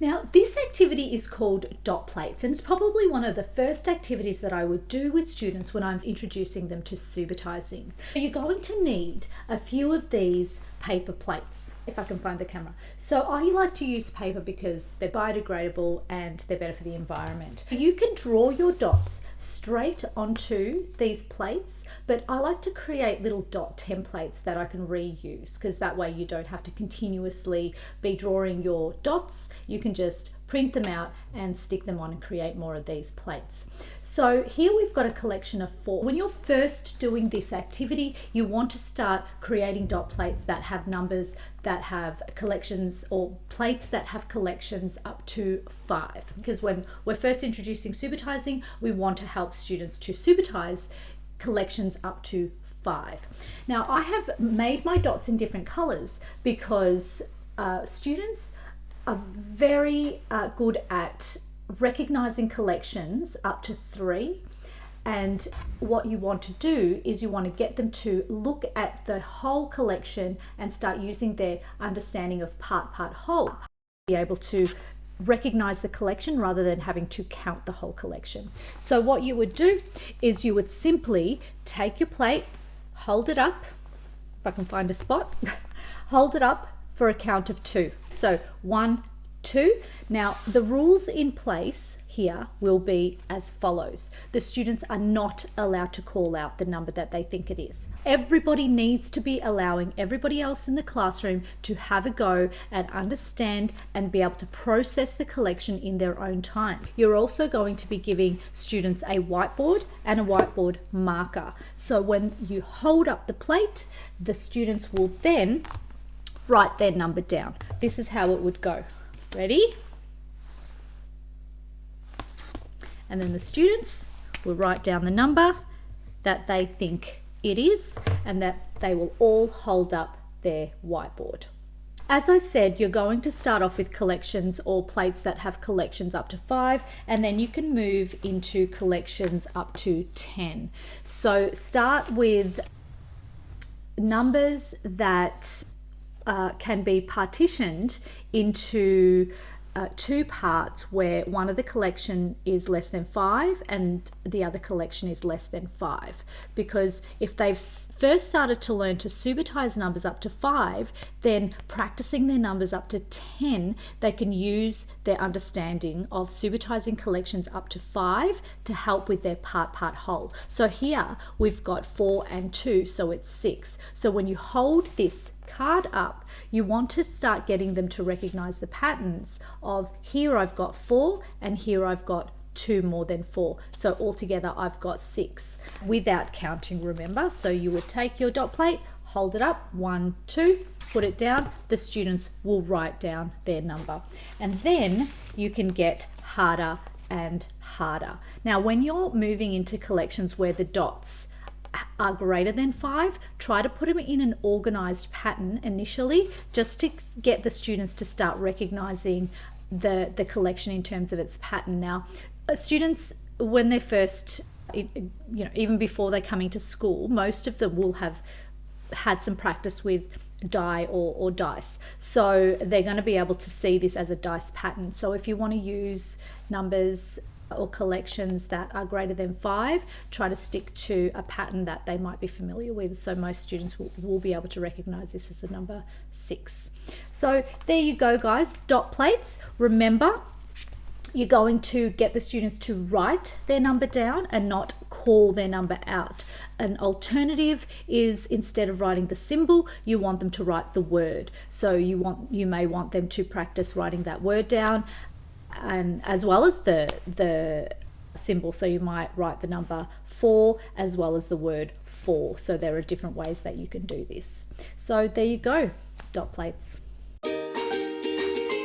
Now, this activity is called dot plates, and it's probably one of the first activities that I would do with students when I'm introducing them to Subitising. You're going to need a few of these paper plates, if I can find the camera. So I like to use paper because they're biodegradable and they're better for the environment. You can draw your dots straight onto these plates, but I like to create little dot templates that I can reuse, because that way you don't have to continuously be drawing your dots. You can just print them out and stick them on and create more of these plates. So here we've got a collection of 4. When you're first doing this activity, you want to start creating dot plates that have numbers that have collections, or plates that have collections up to 5. Because when we're first introducing Subitising, we want to help students to Subitise collections up to 5. Now I have made my dots in different colors because students are very good at recognizing collections up to 3, and what you want to do is you want to get them to look at the whole collection and start using their understanding of part whole, be able to recognize the collection rather than having to count the whole collection. So what you would do is you would simply take your plate, hold it up, if I can find a spot, hold it up for a count of 2. So 1, 2. Now the rules in place here will be as follows. The students are not allowed to call out the number that they think it is. Everybody needs to be allowing everybody else in the classroom to have a go and understand and be able to process the collection in their own time. You're also going to be giving students a whiteboard and a whiteboard marker. So when you hold up the plate, the students will then write their number down. This is how it would go. Ready? And then the students will write down the number that they think it is, and that they will all hold up their whiteboard. As I said, you're going to start off with collections or plates that have collections up to 5, and then you can move into collections up to 10. So start with numbers that can be partitioned into 2 parts, where one of the collection is less than 5 and the other collection is less than 5. Because if they've first started to learn to Subitise numbers up to 5, then practicing their numbers up to 10, they can use their understanding of Subitising collections up to 5 to help with their part whole. So here we've got 4 and 2, so it's 6. So when you hold this card up, you want to start getting them to recognize the patterns of, here I've got 4 and here I've got 2 more than 4. So altogether I've got 6 without counting, remember. So you would take your dot plate, hold it up, 1, 2, put it down. The students will write down their number, and then you can get harder and harder. Now when you're moving into collections where the dots are greater than 5, try to put them in an organized pattern initially, just to get the students to start recognizing the collection in terms of its pattern. Now students, when they're first, even before they come into school, most of them will have had some practice with die or dice, so they're going to be able to see this as a dice pattern. So if you want to use numbers or collections that are greater than 5, try to stick to a pattern that they might be familiar with. So most students will be able to recognize this as the number 6. So there you go, guys, dot plates. Remember, you're going to get the students to write their number down and not call their number out. An alternative is, instead of writing the symbol, you want them to write the word. So you may want them to practice writing that word down, and as well as the symbol. So you might write the number 4 as well as the word for. So there are different ways that you can do this. So there you go, dot plates.